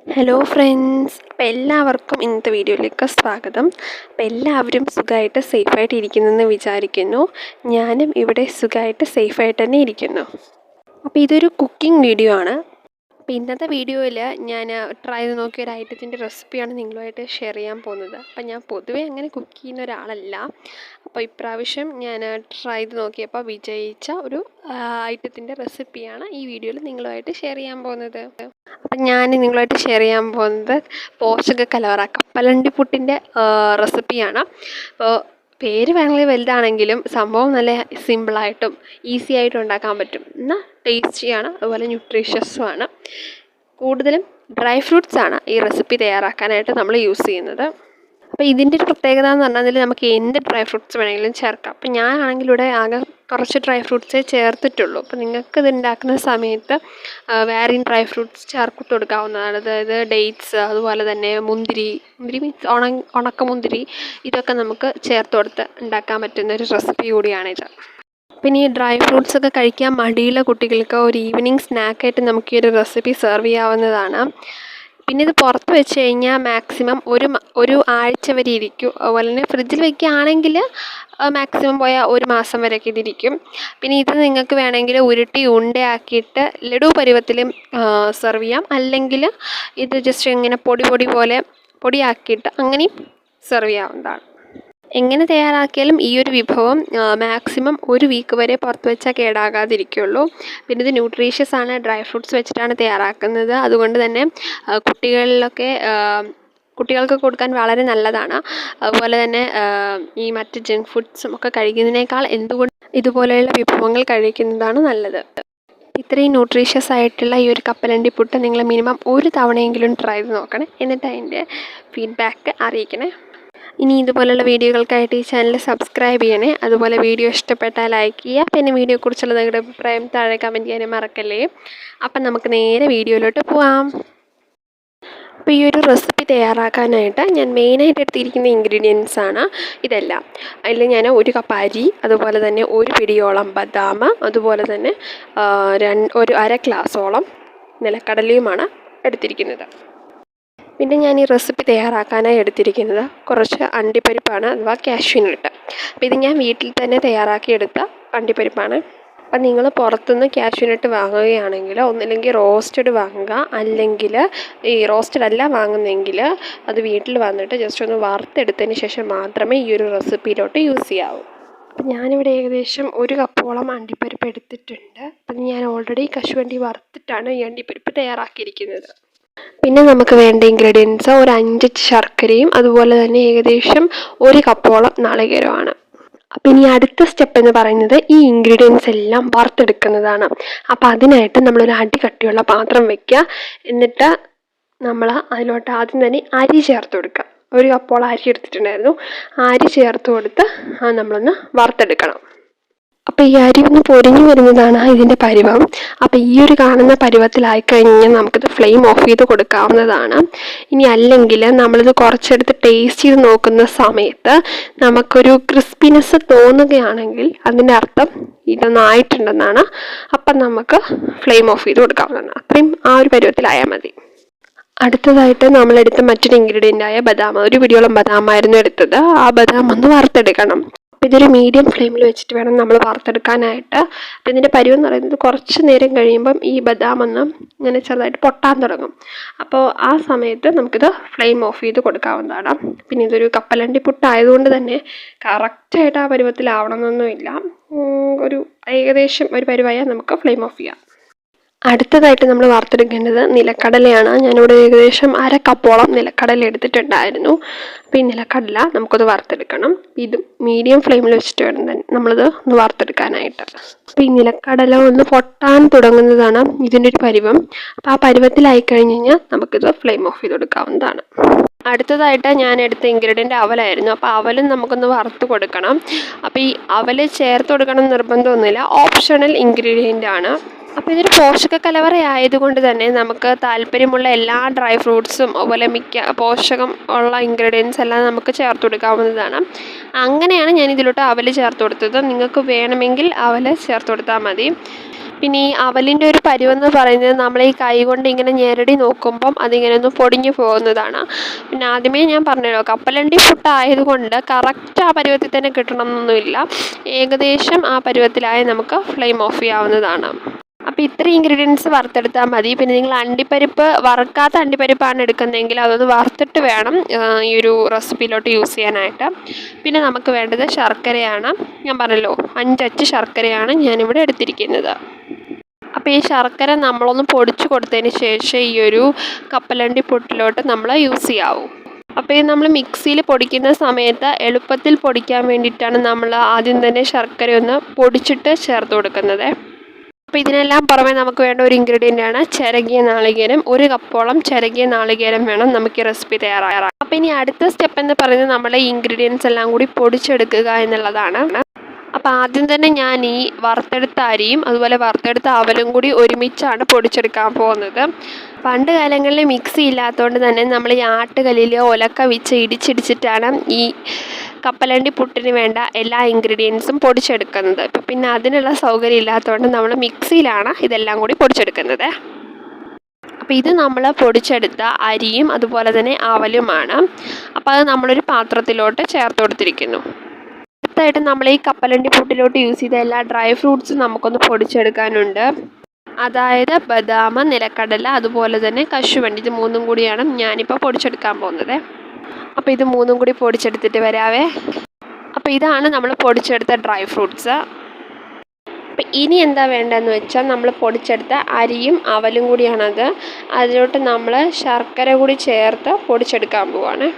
Hello friends, അപ്പോൾ എല്ലാവർക്കും ഇന്നത്തെ വീഡിയോയിലേക്ക് സ്വാഗതം. അപ്പോൾ എല്ലാവരും സുഖമായിട്ട് സേഫായിട്ട് ഇരിക്കുന്നെന്ന് വിചാരിക്കുന്നു. ഞാനും ഇവിടെ സുഖമായിട്ട് സേഫായിട്ട് തന്നെ ഇരിക്കുന്നു. അപ്പോൾ ഇതൊരു കുക്കിംഗ് വീഡിയോ ആണ്. അപ്പോൾ ഇന്നത്തെ വീഡിയോയിൽ ഞാൻ ട്രൈ ചെയ്ത് നോക്കിയ ഒരു ഐറ്റത്തിൻ്റെ റെസിപ്പിയാണ് നിങ്ങളുമായിട്ട് ഷെയർ ചെയ്യാൻ പോകുന്നത്. അപ്പോൾ ഞാൻ പൊതുവേ അങ്ങനെ കുക്ക് ചെയ്യുന്ന ഒരാളല്ല. അപ്പോൾ ഇപ്രാവശ്യം ഞാൻ ട്രൈ ചെയ്ത് നോക്കിയപ്പോൾ വിജയിച്ച ഒരു ഐറ്റത്തിൻ്റെ റെസിപ്പിയാണ് ഈ വീഡിയോയിൽ നിങ്ങളുമായിട്ട് ഷെയർ ചെയ്യാൻ പോകുന്നത്. അപ്പം ഞാൻ നിങ്ങളുമായിട്ട് ഷെയർ ചെയ്യാൻ പോകുന്നത് പോഷക കലവറ കപ്പലണ്ടി പുട്ടിൻ്റെ റെസിപ്പിയാണ്. അപ്പോൾ പേര് വേണമെങ്കിൽ വലുതാണെങ്കിലും സംഭവം നല്ല സിമ്പിളായിട്ടും ഈസി ആയിട്ടും ഉണ്ടാക്കാൻ പറ്റും. എന്നാൽ ടേസ്റ്റിയാണ്, അതുപോലെ ന്യൂട്രീഷ്യസുമാണ്. കൂടുതലും ഡ്രൈ ഫ്രൂട്ട്സാണ് ഈ റെസിപ്പി തയ്യാറാക്കാനായിട്ട് നമ്മൾ യൂസ് ചെയ്യുന്നത്. അപ്പോൾ ഇതിൻ്റെ ഒരു പ്രത്യേകത എന്ന് പറഞ്ഞാൽ നമുക്ക് എന്ത് ഡ്രൈ ഫ്രൂട്ട്സ് വേണമെങ്കിലും ചേർക്കാം. അപ്പോൾ ഞാനാണെങ്കിൽ ഇവിടെ ആകെ കുറച്ച് ഡ്രൈ ഫ്രൂട്ട്സേ ചേർത്തിട്ടുള്ളൂ. അപ്പോൾ നിങ്ങൾക്കിത് ഉണ്ടാക്കുന്ന സമയത്ത് വേറെയും ഡ്രൈ ഫ്രൂട്ട്സ് ചേർത്ത് കൊടുക്കാവുന്നതാണ്. അതായത് ഡേറ്റ്സ്, അതുപോലെ തന്നെ മുന്തിരി മീൻസ് ഉണക്കമുന്തിരി, ഇതൊക്കെ നമുക്ക് ചേർത്ത് കൊടുത്ത് ഉണ്ടാക്കാൻ പറ്റുന്ന ഒരു റെസിപ്പി കൂടിയാണിത്. പിന്നെ ഈ ഡ്രൈ ഫ്രൂട്ട്സ് ഒക്കെ കഴിക്കാൻ മടിയുള്ള കുട്ടികൾക്ക് ഒരു ഈവനിങ് സ്നാക്കായിട്ട് നമുക്ക് ഈ ഒരു റെസിപ്പി സെർവ് ചെയ്യാവുന്നതാണ്. പിന്നെ ഇത് പുറത്ത് വെച്ച് കഴിഞ്ഞാൽ മാക്സിമം ഒരു ആഴ്ച വരെ ഇരിക്കും. അതുപോലെ തന്നെ ഫ്രിഡ്ജിൽ വയ്ക്കുകയാണെങ്കിൽ മാക്സിമം പോയാൽ ഒരു മാസം വരെയൊക്കെ ഇതിരിക്കും. പിന്നെ ഇത് നിങ്ങൾക്ക് വേണമെങ്കിൽ ഉരുട്ടി ഉണ്ടയാക്കിയിട്ട് ലഡു പരുവത്തിലും സെർവ് ചെയ്യാം. അല്ലെങ്കിൽ ഇത് ജസ്റ്റ് ഇങ്ങനെ പോലെ പൊടിയാക്കിയിട്ട് അങ്ങനെയും സെർവ് ചെയ്യാവുന്നതാണ്. എങ്ങനെ തയ്യാറാക്കിയാലും ഈ ഒരു വിഭവം മാക്സിമം ഒരു വീക്ക് വരെ പുറത്ത് വെച്ചാൽ കേടാകാതിരിക്കുള്ളൂ. പിന്നെ ഇത് ന്യൂട്രീഷ്യസ് ആണ്, ഡ്രൈ ഫ്രൂട്ട്സ് വെച്ചിട്ടാണ് തയ്യാറാക്കുന്നത്. അതുകൊണ്ട് തന്നെ കുട്ടികൾക്ക് കൊടുക്കാൻ വളരെ നല്ലതാണ്. അതുപോലെ തന്നെ ഈ മറ്റ് ജങ്ക് ഫുഡ്സും ഒക്കെ കഴിക്കുന്നതിനേക്കാൾ എന്തുകൊണ്ട് ഇതുപോലെയുള്ള വിഭവങ്ങൾ കഴിക്കുന്നതാണ് നല്ലത്. ഇത്രയും ന്യൂട്രീഷ്യസ് ആയിട്ടുള്ള ഈ ഒരു കപ്പലണ്ടി പുട്ട് നിങ്ങൾ മിനിമം ഒരു തവണയെങ്കിലും ട്രൈ ചെയ്ത് നോക്കണേ. എന്നിട്ട് അതിൻ്റെ ഫീഡ്ബാക്ക് അറിയിക്കണേ. ഇനി ഇതുപോലുള്ള വീഡിയോകൾക്കായിട്ട് ഈ ചാനൽ സബ്സ്ക്രൈബ് ചെയ്യണേ. അതുപോലെ വീഡിയോ ഇഷ്ടപ്പെട്ടാൽ ലൈക്ക് ചെയ്യുക. പിന്നെ വീഡിയോയെക്കുറിച്ചുള്ള നിങ്ങളുടെ അഭിപ്രായം താഴെ കമൻറ്റ് ചെയ്യാനും മറക്കല്ലേ. അപ്പം നമുക്ക് നേരെ വീഡിയോയിലോട്ട് പോവാം. അപ്പോൾ ഈ ഒരു റെസിപ്പി തയ്യാറാക്കാനായിട്ട് ഞാൻ മെയിനായിട്ട് എടുത്തിരിക്കുന്ന ഇൻഗ്രീഡിയൻസ് ആണ് ഇതെല്ലാം. അതിൽ ഞാൻ ഒരു കപ്പ് അരി, അതുപോലെ തന്നെ ഒരു പിടിയോളം ബദാം, അതുപോലെ തന്നെ ഒരു അര ഗ്ലാസോളം നിലക്കടലയുമാണ് എടുത്തിരിക്കുന്നത്. പിന്നെ ഞാൻ ഈ റെസിപ്പി തയ്യാറാക്കാനായി എടുത്തിരിക്കുന്നത് കുറച്ച് അണ്ടിപ്പരിപ്പാണ്, അഥവാ കാഷ്യൂനട്ട്. അപ്പോൾ ഇത് ഞാൻ വീട്ടിൽ തന്നെ തയ്യാറാക്കിയെടുത്ത അണ്ടിപ്പരിപ്പാണ്. അപ്പം നിങ്ങൾ പുറത്തുനിന്ന് കാഷ്യൂനട്ട് വാങ്ങുകയാണെങ്കിൽ ഒന്നില്ലെങ്കിൽ റോസ്റ്റഡ് വാങ്ങുക, അല്ലെങ്കിൽ ഈ റോസ്റ്റഡ് അല്ല വാങ്ങുന്നതെങ്കിൽ അത് വീട്ടിൽ വന്നിട്ട് ജസ്റ്റ് ഒന്ന് വറുത്തെടുത്തതിന് ശേഷം മാത്രമേ ഈ ഒരു റെസിപ്പിയിലോട്ട് യൂസ് ചെയ്യാവൂ. അപ്പം ഞാനിവിടെ ഏകദേശം ഒരു കപ്പോളം അണ്ടിപ്പരിപ്പ് എടുത്തിട്ടുണ്ട്. അപ്പം ഞാൻ ഓൾറെഡി കശുവണ്ടി വറുത്തിട്ടാണ് ഈ അണ്ടിപ്പരിപ്പ് തയ്യാറാക്കിയിരിക്കുന്നത്. പിന്നെ നമുക്ക് വേണ്ട ഇൻഗ്രീഡിയൻസ് ഒരു 5 ശർക്കരയും അതുപോലെ തന്നെ ഏകദേശം ഒരു കപ്പോളം നാളികേരമാണ്. അപ്പം ഇനി അടുത്ത സ്റ്റെപ്പ് എന്ന് പറയുന്നത് ഈ ഇൻഗ്രീഡിയൻസ് എല്ലാം വറുത്തെടുക്കുന്നതാണ്. അപ്പം അതിനായിട്ട് നമ്മളൊരു അടികട്ടിയുള്ള പാത്രം വയ്ക്കുക. എന്നിട്ട് നമ്മൾ അതിലോട്ട് ആദ്യം തന്നെ അരി ചേർത്ത് കൊടുക്കുക. ഒരു കപ്പോളം അരി എടുത്തിട്ടുണ്ടായിരുന്നു. അരി ചേർത്ത് കൊടുത്ത് നമ്മളൊന്ന് വറുത്തെടുക്കണം. അപ്പോൾ ഈ അരി ഒന്ന് പൊരിഞ്ഞു വരുന്നതാണ് ഇതിൻ്റെ പരുവം. അപ്പോൾ ഈ ഒരു കാണുന്ന പരുവത്തിലായിക്കഴിഞ്ഞാൽ നമുക്കിത് ഫ്ലെയിം ഓഫ് ചെയ്ത് കൊടുക്കാവുന്നതാണ്. ഇനി അല്ലെങ്കിൽ നമ്മളിത് കുറച്ചെടുത്ത് ടേസ്റ്റ് ചെയ്ത് നോക്കുന്ന സമയത്ത് നമുക്കൊരു ക്രിസ്പിനെസ് തോന്നുകയാണെങ്കിൽ അതിൻ്റെ അർത്ഥം ഇതൊന്നായിട്ടുണ്ടെന്നാണ്. അപ്പം നമുക്ക് ഫ്ലെയിം ഓഫ് ചെയ്ത് കൊടുക്കാവുന്നതാണ്. അത്രയും ആ ഒരു പരുവത്തിലായാൽ മതി. അടുത്തതായിട്ട് നമ്മളെടുത്ത മറ്റൊരു ഇൻഗ്രീഡിയൻ്റായ ബദാം, ഒരു പിടിയോളം ബദാമായിരുന്നു എടുത്തത്. ആ ബദാം ഒന്ന് വറുത്തെടുക്കണം. അപ്പോൾ ഇതൊരു മീഡിയം ഫ്ലെയിമിൽ വെച്ചിട്ട് വേണം നമ്മൾ വറുത്തെടുക്കാനായിട്ട്. അപ്പോൾ ഇതിൻ്റെ പരുവം എന്ന് പറയുന്നത് കുറച്ച് നേരം കഴിയുമ്പം ഈ ബദാം ഒന്ന് ഇങ്ങനെ ചെറുതായിട്ട് പൊട്ടാൻ തുടങ്ങും. അപ്പോൾ ആ സമയത്ത് നമുക്കിത് ഫ്ലെയിം ഓഫ് ചെയ്ത് കൊടുക്കാവുന്നതാണ്. പിന്നെ ഇതൊരു കപ്പലണ്ടി പുട്ടായതുകൊണ്ട് തന്നെ കറക്റ്റായിട്ട് ആ പരുവത്തിലാവണമെന്നൊന്നുമില്ല. ഒരു ഏകദേശം ഒരു പരുവായാൽ നമുക്ക് ഫ്ലെയിം ഓഫ് ചെയ്യാം. അടുത്തതായിട്ട് നമ്മൾ വറുത്തെടുക്കേണ്ടത് നിലക്കടലയാണ്. ഞാനിവിടെ ഏകദേശം അര കപ്പോളം നിലക്കടല എടുത്തിട്ടുണ്ടായിരുന്നു. അപ്പോൾ ഈ നിലക്കടല നമുക്കത് വറുത്തെടുക്കണം. ഇത് മീഡിയം ഫ്ലെയിമിൽ വെച്ചിട്ട് വേണം നമ്മളിത് ഒന്ന് വറുത്തെടുക്കാനായിട്ട്. അപ്പോൾ ഈ നിലക്കടല ഒന്ന് പൊട്ടാൻ തുടങ്ങുന്നതാണ് ഇതിൻ്റെ ഒരു പരുവം. അപ്പോൾ ആ പരുവത്തിലായി കഴിഞ്ഞ് കഴിഞ്ഞാൽ നമുക്കിത് ഫ്ലെയിം ഓഫ് ചെയ്ത് കൊടുക്കാവുന്നതാണ്. അടുത്തതായിട്ട് ഞാൻ എടുത്ത ഇൻഗ്രീഡിയൻ്റ് അവലായിരുന്നു. അപ്പോൾ അവലും നമുക്കൊന്ന് വറുത്ത് കൊടുക്കണം. അപ്പോൾ ഈ അവൽ ചേർത്ത് കൊടുക്കണം നിർബന്ധമൊന്നുമില്ല, ഓപ്ഷണൽ ഇൻഗ്രീഡിയൻ്റ് ആണ്. അപ്പോൾ ഇതൊരു പോഷക കലവറ ആയതുകൊണ്ട് തന്നെ നമുക്ക് താല്പര്യമുള്ള എല്ലാ ഡ്രൈ ഫ്രൂട്ട്സും അതുപോലെ മിക്ക പോഷകം ഉള്ള ഇൻഗ്രീഡിയൻസ് എല്ലാം നമുക്ക് ചേർത്ത് കൊടുക്കാവുന്നതാണ്. അങ്ങനെയാണ് ഞാൻ ഇതിലോട്ട് അവൽ ചേർത്ത് കൊടുത്തത്. നിങ്ങൾക്ക് വേണമെങ്കിൽ അവൽ ചേർത്ത് കൊടുത്താൽ മതി. പിന്നെ ഈ അവലിൻ്റെ ഒരു പരുവെന്ന് പറയുന്നത് നമ്മൾ ഈ കൈ കൊണ്ട് ഇങ്ങനെ ഞെരടി നോക്കുമ്പം അതിങ്ങനെ ഒന്ന് പൊടിഞ്ഞു പോകുന്നതാണ്. പിന്നെ ആദ്യമേ ഞാൻ പറഞ്ഞല്ലോ, കപ്പലണ്ടി പുട്ടായതുകൊണ്ട് കറക്റ്റ് ആ പരുവത്തിൽ തന്നെ കിട്ടണമെന്നൊന്നുമില്ല. ഏകദേശം ആ പരുവത്തിലായി നമുക്ക് ഫ്ലെയിം ഓഫ് ചെയ്യാവുന്നതാണ്. അപ്പോൾ ഇത്രയും ഇൻഗ്രീഡിയൻസ് വറുത്തെടുത്താൽ മതി. പിന്നെ നിങ്ങൾ അണ്ടിപ്പരിപ്പ് വറുക്കാത്ത അണ്ടിപ്പരിപ്പാണ് എടുക്കുന്നതെങ്കിൽ അതൊന്ന് വറുത്തിട്ട് വേണം ഈ ഒരു റെസിപ്പിയിലോട്ട് യൂസ് ചെയ്യാനായിട്ട്. പിന്നെ നമുക്ക് വേണ്ടത് ശർക്കരയാണ്. ഞാൻ പറഞ്ഞല്ലോ 5 അച്ച് ശർക്കരയാണ് ഞാനിവിടെ എടുത്തിരിക്കുന്നത്. അപ്പോൾ ഈ ശർക്കര നമ്മളൊന്ന് പൊടിച്ചു കൊടുത്തതിന് ശേഷം ഈ ഒരു കപ്പലണ്ടി പുട്ടിലോട്ട് നമ്മൾ യൂസ് ചെയ്യാവൂ. അപ്പോൾ ഇത് നമ്മൾ മിക്സിയിൽ പൊടിക്കുന്ന സമയത്ത് എളുപ്പത്തിൽ പൊടിക്കാൻ വേണ്ടിയിട്ടാണ് നമ്മൾ ആദ്യം തന്നെ ശർക്കര ഒന്ന് പൊടിച്ചിട്ട് ചേർത്ത് കൊടുക്കുന്നത്. അപ്പോൾ ഇതിനെല്ലാം പുറമെ നമുക്ക് വേണ്ട ഒരു ഇൻഗ്രീഡിയൻ്റാണ് ചിരകിയ നാളികേരം. 1 കപ്പോളം ചിരകിയ നാളികേരം വേണം നമുക്ക് ഈ റെസിപ്പി തയ്യാറാക്കാം. അപ്പോൾ ഇനി അടുത്ത സ്റ്റെപ്പ് എന്ന് പറയുന്നത് നമ്മൾ ഈ ഇൻഗ്രീഡിയൻസ് എല്ലാം കൂടി പൊടിച്ചെടുക്കുക എന്നുള്ളതാണ്. അപ്പോൾ ആദ്യം തന്നെ ഞാൻ ഈ വറുത്തെടുത്ത അരിയും അതുപോലെ വറുത്തെടുത്ത അവലും കൂടി ഒരുമിച്ചാണ് പൊടിച്ചെടുക്കാൻ പോകുന്നത്. പണ്ട് കാലങ്ങളിൽ മിക്സി ഇല്ലാത്തതുകൊണ്ട് തന്നെ നമ്മൾ ഈ ആട്ടുകല്ലിൽ ഒലക്ക വെച്ച് ഇടിച്ചിടിച്ചിട്ടാണ് ഈ കപ്പലണ്ടി പുട്ടിന് വേണ്ട എല്ലാ ഇൻഗ്രീഡിയൻസും പൊടിച്ചെടുക്കുന്നത്. ഇപ്പം പിന്നെ അതിനുള്ള സൗകര്യം ഇല്ലാത്തതുകൊണ്ട് നമ്മൾ മിക്സിയിലാണ് ഇതെല്ലാം കൂടി പൊടിച്ചെടുക്കുന്നത്. അപ്പോൾ ഇത് നമ്മൾ പൊടിച്ചെടുത്ത അരിയും അതുപോലെ തന്നെ അവലുമാണ്. അപ്പോൾ അത് നമ്മളൊരു പാത്രത്തിലോട്ട് ചേർത്ത് കൊടുത്തിരിക്കുന്നു. അടുത്തായിട്ട് നമ്മൾ ഈ കപ്പലണ്ടി പുട്ടിലോട്ട് യൂസ് ചെയ്ത എല്ലാ ഡ്രൈ ഫ്രൂട്ട്സും നമുക്കൊന്ന് പൊടിച്ചെടുക്കാനുണ്ട്. അതായത് ബദാം, നിലക്കടല, അതുപോലെ തന്നെ കശുവണ്ടി. ഇത് 3ഉം കൂടിയാണ് ഞാനിപ്പോൾ പൊടിച്ചെടുക്കാൻ പോകുന്നത്. അപ്പോൾ ഇത് 3ഉം കൂടി പൊടിച്ചെടുത്തിട്ട് വരാവേ. അപ്പോൾ ഇതാണ് നമ്മൾ പൊടിച്ചെടുത്ത ഡ്രൈ ഫ്രൂട്ട്സ്. അപ്പം ഇനി എന്താ വേണ്ടതെന്ന് വെച്ചാൽ നമ്മൾ പൊടിച്ചെടുത്ത അരിയും അവലും കൂടിയാണത്. അതിലോട്ട് നമ്മൾ ശർക്കര കൂടി ചേർത്ത് പൊടിച്ചെടുക്കാൻ പോവാണ്.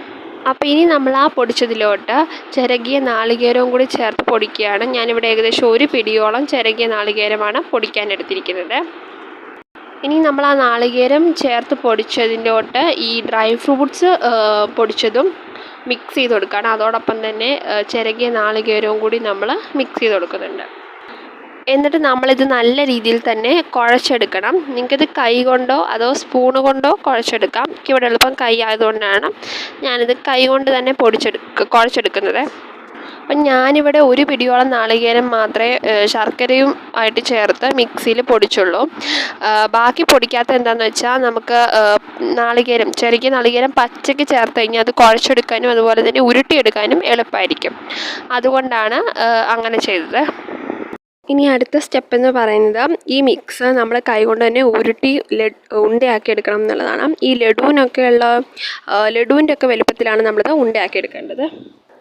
അപ്പോൾ ഇനി നമ്മൾ ആ പൊടിച്ചതിലോട്ട് ചിരകിയ നാളികേരവും കൂടി ചേർത്ത് പൊടിക്കുകയാണ്. ഞാനിവിടെ ഏകദേശം 1 പിടിയോളം ചിരകിയ നാളികേരമാണ് പൊടിക്കാൻ എടുത്തിരിക്കുന്നത്. ഇനി നമ്മൾ ആ നാളികേരം ചേർത്ത് പൊടിച്ചതിലോട്ട് ഈ ഡ്രൈ ഫ്രൂട്ട്സ് പൊടിച്ചതും മിക്സ് ചെയ്ത് കൊടുക്കുകയാണ്. അതോടൊപ്പം തന്നെ ചിരകിയ നാളികേരവും കൂടി നമ്മൾ മിക്സ് ചെയ്ത് കൊടുക്കുന്നുണ്ട്. എന്നിട്ട് നമ്മളിത് നല്ല രീതിയിൽ തന്നെ കുഴച്ചെടുക്കണം. നിങ്ങൾക്കിത് കൈ കൊണ്ടോ അതോ സ്പൂണ് കൊണ്ടോ കുഴച്ചെടുക്കാം. എനിക്കിവിടെ എളുപ്പം കൈ ആയതുകൊണ്ടാണ് ഞാനിത് കൈ കൊണ്ട് തന്നെ കുഴച്ചെടുക്കുന്നത്. അപ്പം ഞാനിവിടെ 1 പിടിയോളം നാളികേരം മാത്രമേ ശർക്കരയും ആയിട്ട് ചേർത്ത് മിക്സിയിൽ പൊടിച്ചുള്ളൂ. ബാക്കി പൊടിക്കാത്ത എന്താണെന്ന് വെച്ചാൽ നമുക്ക് ചെറിയ നാളികേരം പച്ചയ്ക്ക് ചേർത്ത് കഴിഞ്ഞാൽ അത് കുഴച്ചെടുക്കാനും അതുപോലെ തന്നെ ഉരുട്ടിയെടുക്കാനും എളുപ്പമായിരിക്കും. അതുകൊണ്ടാണ് അങ്ങനെ ചെയ്തത്. ഇനി അടുത്ത സ്റ്റെപ്പ് എന്ന് പറയുന്നത് ഈ മിക്സ് നമ്മൾ കൈകൊണ്ട് തന്നെ ഉരുട്ടി ഉണ്ടയാക്കി എടുക്കണം എന്നുള്ളതാണ്. ഈ ലഡുവിൻ്റെ ഒക്കെ വലുപ്പത്തിലാണ് നമ്മളിത് ഉണ്ടയാക്കി എടുക്കേണ്ടത്.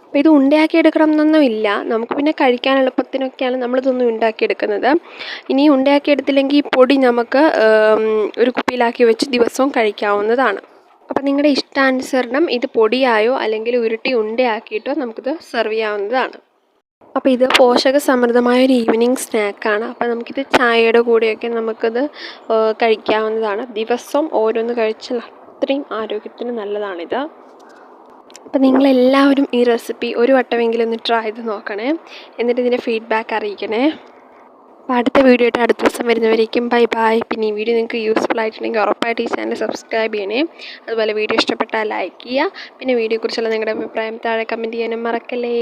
അപ്പോൾ ഇത് ഉണ്ടയാക്കി എടുക്കണം എന്നൊന്നുമില്ല, നമുക്ക് പിന്നെ കഴിക്കാൻ എളുപ്പത്തിനൊക്കെയാണ് നമ്മളിതൊന്നും ഉണ്ടാക്കിയെടുക്കുന്നത്. ഇനി ഉണ്ടയാക്കി എടുത്തില്ലെങ്കിൽ ഈ പൊടി നമുക്ക് ഒരു കുപ്പിയിലാക്കി വെച്ച് ദിവസവും കഴിക്കാവുന്നതാണ്. അപ്പോൾ നിങ്ങളുടെ ഇഷ്ടാനുസരണം ഇത് പൊടിയായോ അല്ലെങ്കിൽ ഉരുട്ടി ഉണ്ടയാക്കിയിട്ടോ നമുക്കിത് സെർവ് ചെയ്യാവുന്നതാണ്. അപ്പോൾ ഇത് പോഷകസമൃദ്ധമായൊരു ഈവനിങ് സ്നാക്കാണ്. അപ്പോൾ നമുക്കിത് ചായയുടെ കൂടെയൊക്കെ നമുക്കിത് കഴിക്കാവുന്നതാണ്. ദിവസം ഓരോന്ന് കഴിച്ചാൽ അത്രയും ആരോഗ്യത്തിന് നല്ലതാണിത്. അപ്പോൾ നിങ്ങളെല്ലാവരും ഈ റെസിപ്പി ഒരു വട്ടമെങ്കിലും ഒന്ന് ട്രൈ ചെയ്ത് നോക്കണേ. എന്നിട്ട് ഇതിൻ്റെ ഫീഡ്ബാക്ക് അറിയിക്കണേ. അപ്പോൾ അടുത്ത വീഡിയോ ആയിട്ട് അടുത്ത ദിവസം വരുന്നവരേക്കും ബൈ ബൈ. പിന്നെ ഈ വീഡിയോ നിങ്ങൾക്ക് യൂസ്ഫുൾ ആയിട്ടുണ്ടെങ്കിൽ ഉറപ്പായിട്ട് ഈ ചാനൽ സബ്സ്ക്രൈബ് ചെയ്യണേ. അതുപോലെ വീഡിയോ ഇഷ്ടപ്പെട്ടാൽ ലൈക്ക് ചെയ്യുക. പിന്നെ വീഡിയോയെക്കുറിച്ചുള്ള നിങ്ങളുടെ അഭിപ്രായം താഴെ കമൻറ്റ് ചെയ്യാനും മറക്കല്ലേ.